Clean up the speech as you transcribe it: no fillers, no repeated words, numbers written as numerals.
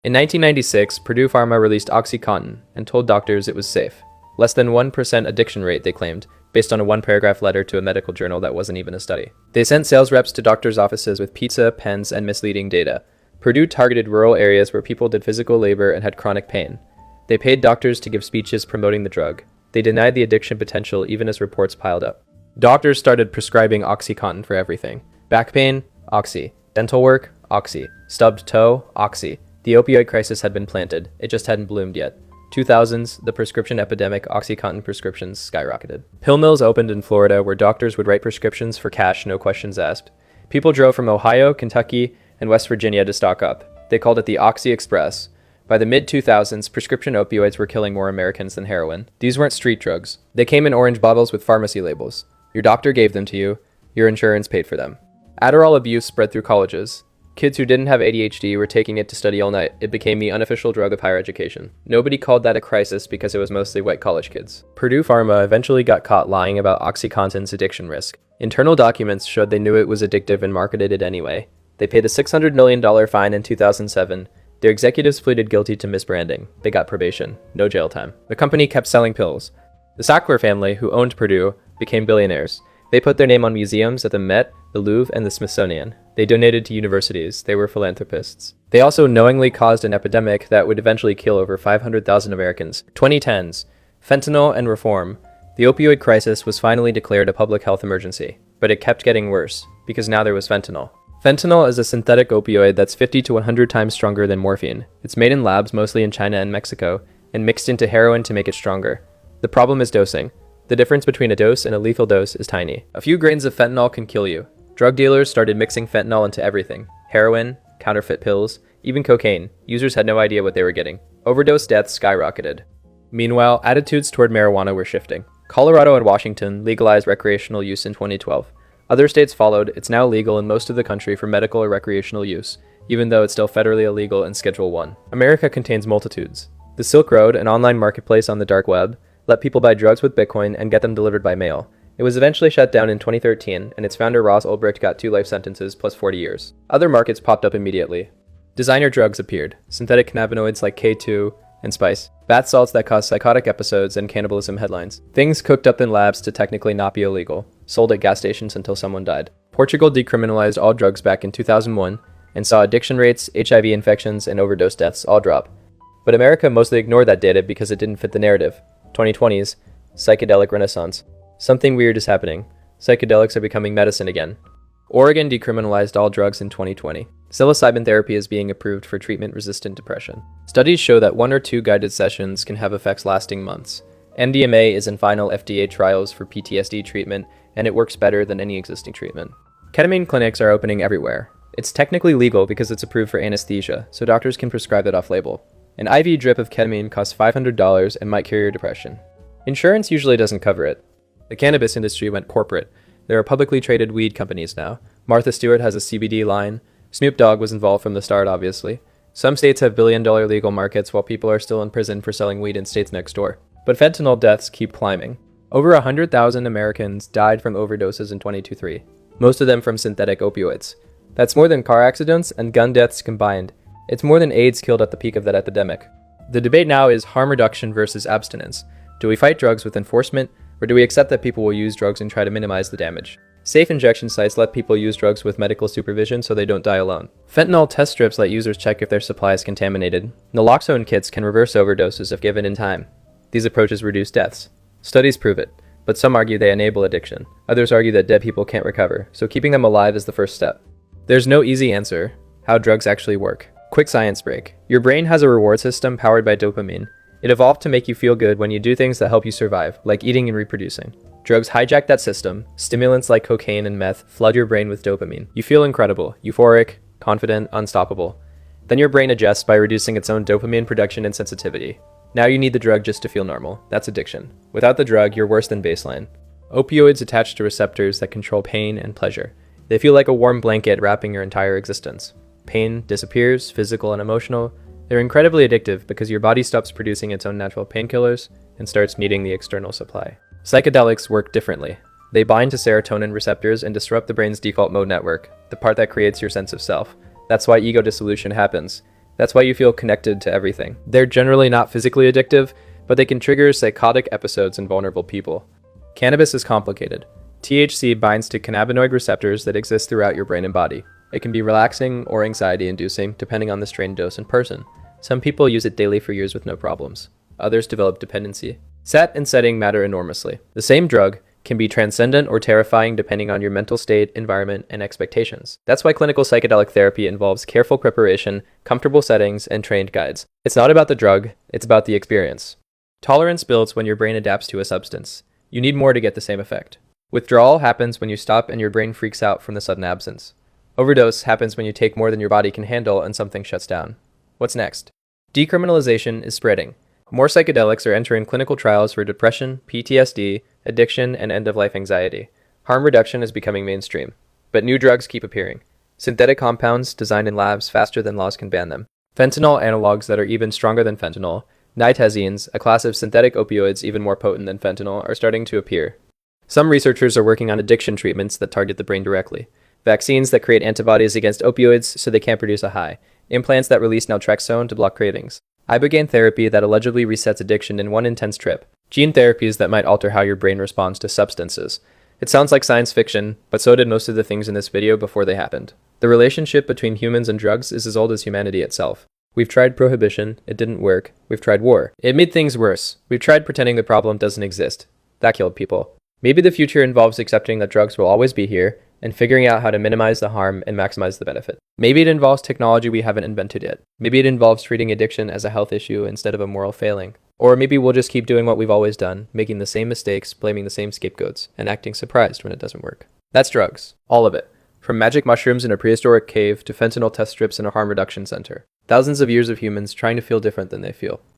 In 1996, Purdue Pharma released OxyContin and told doctors it was safe. Less than 1% addiction rate, they claimed, based on a one-paragraph letter to a medical journal that wasn't even a study. They sent sales reps to doctors' offices with pizza, pens, and misleading data. Purdue targeted rural areas where people did physical labor and had chronic pain. They paid doctors to give speeches promoting the drug. They denied the addiction potential even as reports piled up. Doctors started prescribing OxyContin for everything. Back pain, Oxy. Dental work, Oxy. Stubbed toe, Oxy. The opioid crisis had been planted. It just hadn't bloomed yet. 2000s, the prescription epidemic, OxyContin prescriptions skyrocketed. Pill mills opened in Florida where doctors would write prescriptions for cash, no questions asked. People drove from Ohio, Kentucky, and West Virginia to stock up. They called it the Oxy Express. By the mid-2000s, prescription opioids were killing more Americans than heroin. These weren't street drugs. They came in orange bottles with pharmacy labels. Your doctor gave them to you. Your insurance paid for them. Adderall abuse spread through colleges. Kids who didn't have ADHD were taking it to study all night. It became the unofficial drug of higher education. Nobody called that a crisis because it was mostly white college kids. Purdue Pharma eventually got caught lying about OxyContin's addiction risk. Internal documents showed they knew it was addictive and marketed it anyway. They paid a $600 million fine in 2007. Their executives pleaded guilty to misbranding. They got probation. No jail time. The company kept selling pills. The Sackler family, who owned Purdue, became billionaires. They put their name on museums at the Met, the Louvre, and the Smithsonian. They donated to universities. They were philanthropists. They also knowingly caused an epidemic that would eventually kill over 500,000 Americans. 2010s. Fentanyl and reform. The opioid crisis was finally declared a public health emergency, but it kept getting worse, because now there was fentanyl. Fentanyl is a synthetic opioid that's 50 to 100 times stronger than morphine. It's made in labs mostly in China and Mexico, and mixed into heroin to make it stronger. The problem is dosing. The difference between a dose and a lethal dose is tiny. A few grains of fentanyl can kill you. Drug dealers started mixing fentanyl into everything. Heroin, counterfeit pills, even cocaine. Users had no idea what they were getting. Overdose deaths skyrocketed. Meanwhile, attitudes toward marijuana were shifting. Colorado and Washington legalized recreational use in 2012. Other states followed. It's now legal in most of the country for medical or recreational use, even though it's still federally illegal in Schedule 1. America contains multitudes. The Silk Road, an online marketplace on the dark web, let people buy drugs with Bitcoin and get them delivered by mail. It was eventually shut down in 2013, and its founder Ross Ulbricht got 2 life sentences plus 40 years. Other markets popped up immediately. Designer drugs appeared, synthetic cannabinoids like K2 and spice, bath salts that cause psychotic episodes and cannibalism headlines, things cooked up in labs to technically not be illegal, sold at gas stations until someone died. Portugal decriminalized all drugs back in 2001 and saw addiction rates, HIV infections, and overdose deaths all drop. But America mostly ignored that data because it didn't fit the narrative. 2020s, psychedelic renaissance. Something weird is happening. Psychedelics are becoming medicine again. Oregon decriminalized all drugs in 2020. Psilocybin therapy is being approved for treatment-resistant depression. Studies show that 1 or 2 guided sessions can have effects lasting months. MDMA is in final FDA trials for PTSD treatment, and it works better than any existing treatment. Ketamine clinics are opening everywhere. It's technically legal because it's approved for anesthesia, so doctors can prescribe it off-label. An IV drip of ketamine costs $500 and might cure your depression. Insurance usually doesn't cover it. The cannabis industry went corporate. There are publicly traded weed companies now. Martha Stewart has a CBD line. Snoop Dogg was involved from the start, obviously. Some states have billion-dollar legal markets while people are still in prison for selling weed in states next door. But fentanyl deaths keep climbing. Over 100,000 Americans died from overdoses in 2023, most of them from synthetic opioids. That's more than car accidents and gun deaths combined. It's more than AIDS killed at the peak of that epidemic. The debate now is harm reduction versus abstinence. Do we fight drugs with enforcement, or do we accept that people will use drugs and try to minimize the damage? Safe injection sites let people use drugs with medical supervision so they don't die alone. Fentanyl test strips let users check if their supply is contaminated. Naloxone kits can reverse overdoses if given in time. These approaches reduce deaths. Studies prove it, but some argue they enable addiction. Others argue that dead people can't recover, so keeping them alive is the first step. There's no easy answer. How drugs actually work. Quick science break. Your brain has a reward system powered by dopamine. It evolved to make you feel good when you do things that help you survive, like eating and reproducing. Drugs hijack that system. Stimulants like cocaine and meth flood your brain with dopamine. You feel incredible, euphoric, confident, unstoppable. Then your brain adjusts by reducing its own dopamine production and sensitivity. Now you need the drug just to feel normal. That's addiction. Without the drug, you're worse than baseline. Opioids attach to receptors that control pain and pleasure. They feel like a warm blanket wrapping your entire existence. Pain disappears, physical and emotional. They're incredibly addictive because your body stops producing its own natural painkillers and starts needing the external supply. Psychedelics work differently. They bind to serotonin receptors and disrupt the brain's default mode network, the part that creates your sense of self. That's why ego dissolution happens. That's why you feel connected to everything. They're generally not physically addictive, but they can trigger psychotic episodes in vulnerable people. Cannabis is complicated. THC binds to cannabinoid receptors that exist throughout your brain and body. It can be relaxing or anxiety-inducing depending on the strain, dose, and person. Some people use it daily for years with no problems. Others develop dependency. Set and setting matter enormously. The same drug can be transcendent or terrifying depending on your mental state, environment, and expectations. That's why clinical psychedelic therapy involves careful preparation, comfortable settings, and trained guides. It's not about the drug, it's about the experience. Tolerance builds when your brain adapts to a substance. You need more to get the same effect. Withdrawal happens when you stop and your brain freaks out from the sudden absence. Overdose happens when you take more than your body can handle and something shuts down. What's next? Decriminalization is spreading. More psychedelics are entering clinical trials for depression, PTSD, addiction, and end-of-life anxiety. Harm reduction is becoming mainstream. But new drugs keep appearing. Synthetic compounds designed in labs faster than laws can ban them. Fentanyl analogs that are even stronger than fentanyl, nitazines, a class of synthetic opioids even more potent than fentanyl, are starting to appear. Some researchers are working on addiction treatments that target the brain directly. Vaccines that create antibodies against opioids so they can't produce a high. Implants that release naltrexone to block cravings. Ibogaine therapy that allegedly resets addiction in one intense trip. Gene therapies that might alter how your brain responds to substances. It sounds like science fiction, but so did most of the things in this video before they happened. The relationship between humans and drugs is as old as humanity itself. We've tried prohibition, it didn't work. We've tried war. It made things worse. We've tried pretending the problem doesn't exist. That killed people. Maybe the future involves accepting that drugs will always be here, and figuring out how to minimize the harm and maximize the benefit. Maybe it involves technology we haven't invented yet. Maybe it involves treating addiction as a health issue instead of a moral failing. Or maybe we'll just keep doing what we've always done, making the same mistakes, blaming the same scapegoats, and acting surprised when it doesn't work. That's drugs. All of it. From magic mushrooms in a prehistoric cave to fentanyl test strips in a harm reduction center. Thousands of years of humans trying to feel different than they feel.